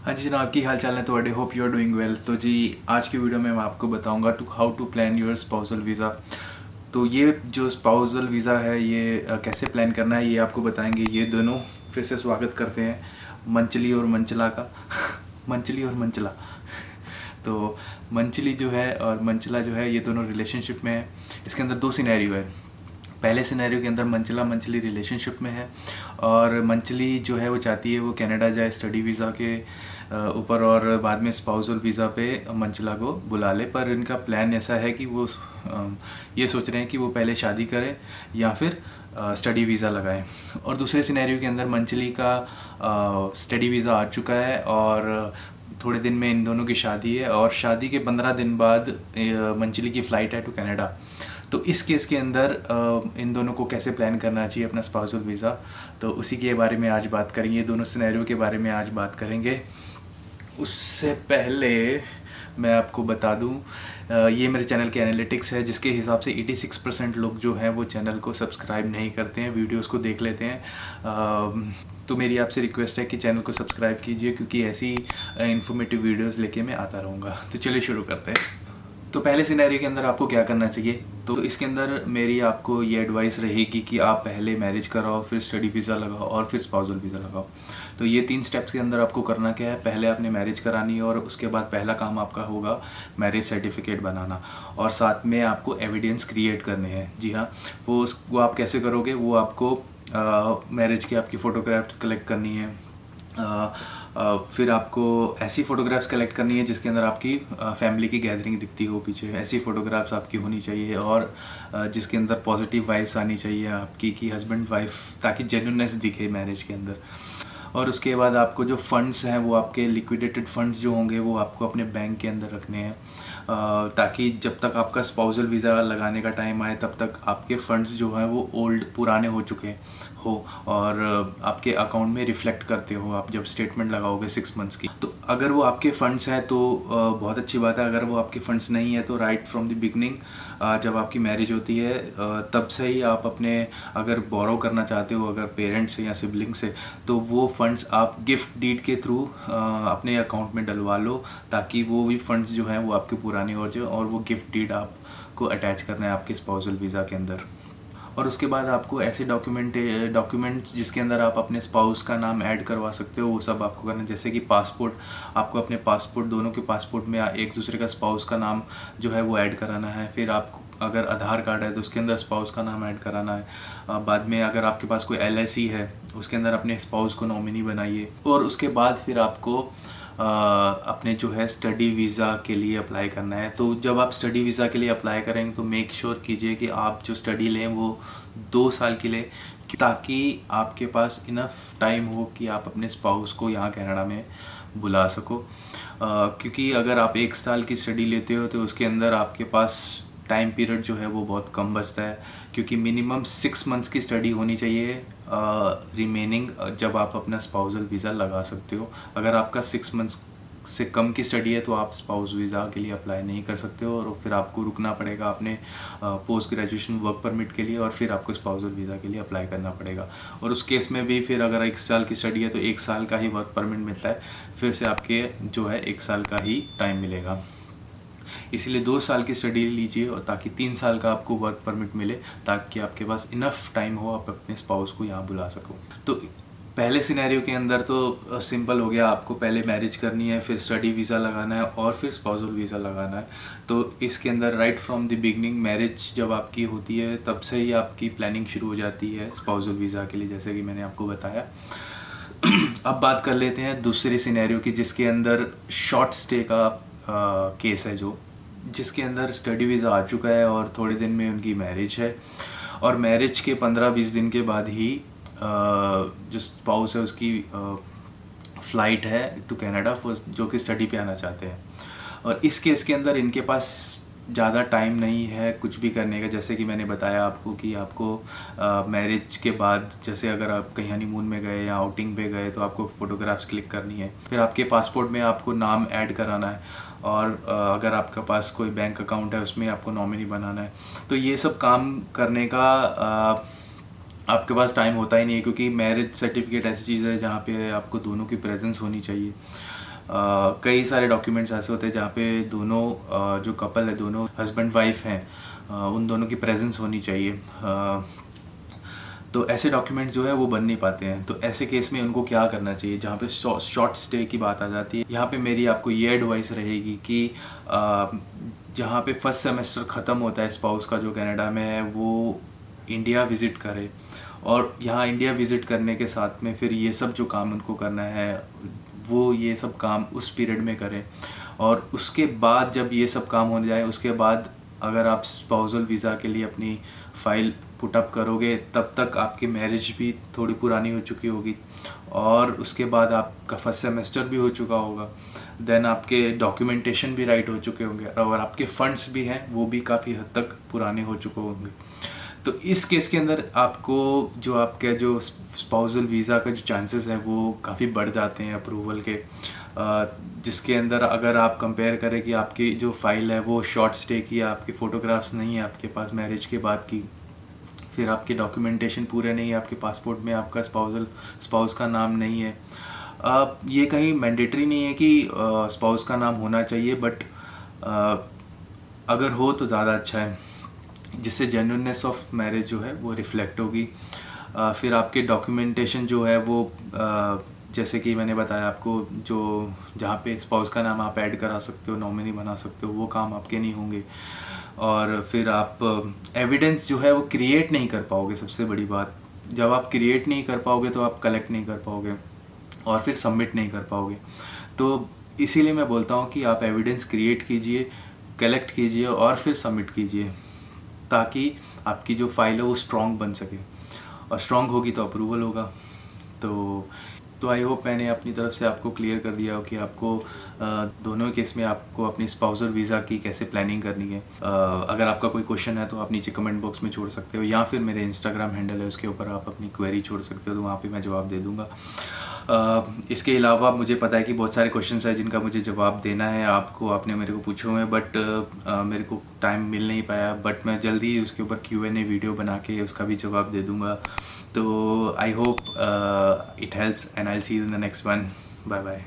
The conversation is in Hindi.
हाँ जी जनाब, की हाल चाल है। तो I hope you are doing well. तो जी आज की वीडियो में मैं आपको बताऊंगा how to plan your spousal visa. तो ये जो स्पाउसल वीज़ा है ये कैसे प्लान करना है ये आपको बताएंगे ये दोनों। फिर से स्वागत करते हैं मंचली और मंचला का मंचली और मंचला। तो मंचली जो है और मंचला जो है ये दोनों रिलेशनशिप में है। इसके अंदर दो सिनेरियो है। पहले सिनेरियो के अंदर मंचला मंचली रिलेशनशिप में है और मंचली जो है वो चाहती है वो कनाडा जाए स्टडी वीज़ा के ऊपर और बाद में स्पाउसल वीज़ा पे मंचला को बुला ले। पर इनका प्लान ऐसा है कि वो ये सोच रहे हैं कि वो पहले शादी करें या फिर स्टडी वीज़ा लगाएं। और दूसरे सिनेरियो के अंदर मंचली का स्टडी वीज़ा आ चुका है और थोड़े दिन में इन दोनों की शादी है और शादी के 15 दिन बाद मंचली की फ़्लाइट है टू कनाडा। तो इस केस के अंदर इन दोनों को कैसे प्लान करना चाहिए अपना स्पाउसल वीज़ा, तो उसी के बारे में आज बात करेंगे। दोनों सिनेरियो के बारे में आज बात करेंगे। उससे पहले मैं आपको बता दूं ये मेरे चैनल के एनालिटिक्स है जिसके हिसाब से 86% लोग जो हैं वो चैनल को सब्सक्राइब नहीं करते हैं, वीडियोस को देख लेते हैं। तो मेरी आपसे रिक्वेस्ट है कि चैनल को सब्सक्राइब कीजिए क्योंकि ऐसी इन्फॉर्मेटिव वीडियोस लेके मैं आता रहूँगा। तो चलिए शुरू करते हैं। तो पहले सिनेरियो के अंदर आपको क्या करना चाहिए, तो इसके अंदर मेरी आपको ये एडवाइस रहेगी कि आप पहले मैरिज कराओ, फिर स्टडी वीज़ा लगाओ और फिर स्पाउसल वीज़ा लगाओ। तो ये 3 स्टेप्स के अंदर आपको करना क्या है, पहले आपने मैरिज करानी है और उसके बाद पहला काम आपका होगा मैरिज सर्टिफिकेट बनाना और साथ में आपको एविडेंस क्रिएट करने हैं। जी हाँ, वो आप कैसे करोगे, वो आपको मैरिज की आपकी फ़ोटोग्राफ्स कलेक्ट करनी है। फिर आपको ऐसी फ़ोटोग्राफ्स कलेक्ट करनी है जिसके अंदर आपकी फैमिली की गैदरिंग दिखती हो पीछे, ऐसी फ़ोटोग्राफ्स आपकी होनी चाहिए और जिसके अंदर पॉजिटिव वाइब्स आनी चाहिए आपकी कि हस्बैंड वाइफ, ताकि जेन्युइननेस दिखे मैरिज के अंदर। और उसके बाद आपको जो फंड्स हैं वो आपके लिक्विडेटेड फंड्स जो होंगे वो आपको अपने बैंक के अंदर रखने हैं ताकि जब तक आपका स्पाउसल वीज़ा लगाने का टाइम आए तब तक आपके फंड्स जो हैं वो पुराने हो चुके हो और आपके अकाउंट में रिफ्लेक्ट करते हो आप जब स्टेटमेंट लगाओगे 6 मंथ्स की। तो अगर वो आपके फंड्स हैं तो बहुत अच्छी बात है। अगर वो आपके फंड्स नहीं है तो राइट फ्रॉम द बिगनिंग जब आपकी मैरिज होती है तब से ही आप अपने अगर बोरो करना चाहते हो अगर पेरेंट्स से या सिबलिंग से, तो वो फंड्स आप गिफ्ट डीड के थ्रू अपने अकाउंट में डलवा लो ताकि वो भी फंड्स जो हैं वो आपके पुराने हो जाए और वो गिफ्ट डीड आपको अटैच करना है आपके स्पाउसल वीज़ा के अंदर। और उसके बाद आपको ऐसे डॉक्यूमेंट जिसके अंदर आप अपने स्पाउस का नाम ऐड करवा सकते हो वो सब आपको करना है। जैसे कि पासपोर्ट, आपको अपने पासपोर्ट दोनों के पासपोर्ट में एक दूसरे का स्पाउस का नाम जो है वो ऐड कराना है। फिर आपको अगर आधार कार्ड है तो उसके अंदर स्पाउस का नाम ऐड कराना है। बाद में अगर आपके पास कोई LIC है उसके अंदर अपने स्पाउस को नॉमिनी बनाइए। और उसके बाद फिर आपको अपने जो है स्टडी वीज़ा के लिए अप्लाई करना है। तो जब आप स्टडी वीज़ा के लिए अप्लाई करेंगे तो मेक श्योर कीजिए कि आप जो स्टडी लें वो 2 साल के लिए, ताकि आपके पास इनफ टाइम हो कि आप अपने स्पाउस को यहाँ कनाडा में बुला सको। क्योंकि अगर आप 1 साल की स्टडी लेते हो तो उसके अंदर आपके पास टाइम पीरियड जो है वो बहुत कम बचता है क्योंकि मिनिमम 6 मंथ्स की स्टडी होनी चाहिए रिमेनिंग जब आप अपना स्पाउसल वीज़ा लगा सकते हो। अगर आपका 6 मंथ्स से कम की स्टडी है तो आप स्पाउस वीज़ा के लिए अप्लाई नहीं कर सकते हो और फिर आपको रुकना पड़ेगा अपने पोस्ट ग्रेजुएशन वर्क परमिट के लिए और फिर आपको स्पाउसल वीज़ा के लिए अप्लाई करना पड़ेगा। और उस केस में भी फिर अगर 1 साल की स्टडी है तो 1 साल का ही वर्क परमिट मिलता है, फिर से आपके जो है 1 साल का ही टाइम मिलेगा। इसीलिए 2 साल की स्टडी लीजिए और ताकि 3 साल का आपको वर्क परमिट मिले, ताकि आपके पास इनफ टाइम हो आप अपने स्पाउस को यहाँ बुला सको। तो पहले सिनेरियो के अंदर तो सिंपल हो गया, आपको पहले मैरिज करनी है, फिर स्टडी वीज़ा लगाना है और फिर स्पाउसल वीज़ा लगाना है। तो इसके अंदर right from the beginning marriage जब आपकी होती है तब से ही आपकी प्लानिंग शुरू हो जाती है स्पाउसल वीज़ा के लिए, जैसे कि मैंने आपको बताया। अब बात कर लेते हैं दूसरे सिनेरियो की जिसके अंदर शॉर्ट स्टे का केस है, जिसके अंदर स्टडी वीज़ा आ चुका है और थोड़े दिन में उनकी मैरिज है और मैरिज के 15-20 दिन के बाद ही जो स्पाउस है उसकी फ़्लाइट है टू कनाडा जो कि स्टडी पे आना चाहते हैं। और इस केस के अंदर इनके पास ज़्यादा टाइम नहीं है कुछ भी करने का। जैसे कि मैंने बताया आपको कि आपको मैरिज के बाद जैसे अगर आप कहीं हनीमून में गए या आउटिंग पे गए तो आपको फ़ोटोग्राफ्स क्लिक करनी है, फिर आपके पासपोर्ट में आपको नाम ऐड कराना है और अगर आपके पास कोई बैंक अकाउंट है उसमें आपको नॉमिनी बनाना है। तो ये सब काम करने का आपके पास टाइम होता ही नहीं है क्योंकि मैरिज सर्टिफिकेट ऐसी चीज़ है जहाँ पे आपको दोनों की प्रेजेंस होनी चाहिए। कई सारे डॉक्यूमेंट्स ऐसे होते हैं जहाँ पे दोनों जो कपल है, दोनों हस्बैंड वाइफ हैं, उन दोनों की प्रेजेंस होनी चाहिए। तो ऐसे डॉक्यूमेंट जो है वो बन नहीं पाते हैं। तो ऐसे केस में उनको क्या करना चाहिए, जहाँ पे शॉर्ट स्टे की बात आ जाती है, यहाँ पे मेरी आपको ये एडवाइस रहेगी कि जहाँ पे फर्स्ट सेमेस्टर ख़त्म होता है स्पाउस का जो कनाडा में है, वो इंडिया विज़िट करे। और यहाँ इंडिया विज़िट करने के साथ में फिर ये सब जो काम उनको करना है वो ये सब काम उस पीरियड में करें। और उसके बाद जब ये सब काम हो जाए, उसके बाद अगर आप स्पाउसल वीज़ा के लिए अपनी फ़ाइल पुट अप करोगे, तब तक आपकी मैरिज भी थोड़ी पुरानी हो चुकी होगी और उसके बाद आपका फर्स्ट सेमेस्टर भी हो चुका होगा। देन आपके डॉक्यूमेंटेशन भी राइट हो चुके होंगे और आपके फंड्स भी हैं वो भी काफ़ी हद तक पुराने हो चुके होंगे। तो इस केस के अंदर आपको जो आपके जो स्पाउसल वीज़ा का जो चांसेस हैं वो काफ़ी बढ़ जाते हैं अप्रूवल के, जिसके अंदर अगर आप कंपेयर करें कि आपकी जो फ़ाइल है वो शॉर्ट स्टे की, आपके फ़ोटोग्राफ्स नहीं है आपके पास मैरिज के बाद की, फिर आपके डॉक्यूमेंटेशन पूरे नहीं है, आपके पासपोर्ट में आपका स्पाउस का नाम नहीं है। ये कहीं मैंडेटरी नहीं है कि स्पाउस का नाम होना चाहिए, बट अगर हो तो ज़्यादा अच्छा है, जिससे जेन्युइननेस ऑफ मैरिज जो है वो रिफ्लेक्ट होगी। फिर आपके डॉक्यूमेंटेशन जो है वो जैसे कि मैंने बताया आपको, जो जहाँ पे स्पाउस का नाम आप ऐड करा सकते हो, नॉमिनी बना सकते हो, वो काम आपके नहीं होंगे। और फिर आप एविडेंस जो है वो क्रिएट नहीं कर पाओगे। सबसे बड़ी बात, जब आप क्रिएट नहीं कर पाओगे तो आप कलेक्ट नहीं कर पाओगे और फिर सबमिट नहीं कर पाओगे। तो इसीलिए मैं बोलता हूँ कि आप एविडेंस क्रिएट कीजिए, कलेक्ट कीजिए और फिर सबमिट कीजिए, ताकि आपकी जो फाइल है वो स्ट्रॉन्ग बन सके, और स्ट्रॉन्ग होगी तो अप्रूवल होगा। तो आई होप मैंने अपनी तरफ से आपको क्लियर कर दिया हो कि आपको दोनों केस में आपको अपनी स्पाउसल वीज़ा की कैसे प्लानिंग करनी है। अगर आपका कोई क्वेश्चन है तो आप नीचे कमेंट बॉक्स में छोड़ सकते हो, या फिर मेरे इंस्टाग्राम हैंडल है उसके ऊपर आप अपनी क्वेरी छोड़ सकते हो, तो वहाँ पे मैं जवाब दे दूँगा। इसके अलावा मुझे पता है कि बहुत सारे क्वेश्चंस हैं जिनका मुझे जवाब देना है आपको, आपने मेरे को पूछे हुए हैं, बट मेरे को टाइम मिल नहीं पाया। बट मैं जल्दी ही उसके ऊपर Q&A वीडियो बना के उसका भी जवाब दे दूँगा। तो I hope it helps and I will see you in the next one. Bye bye.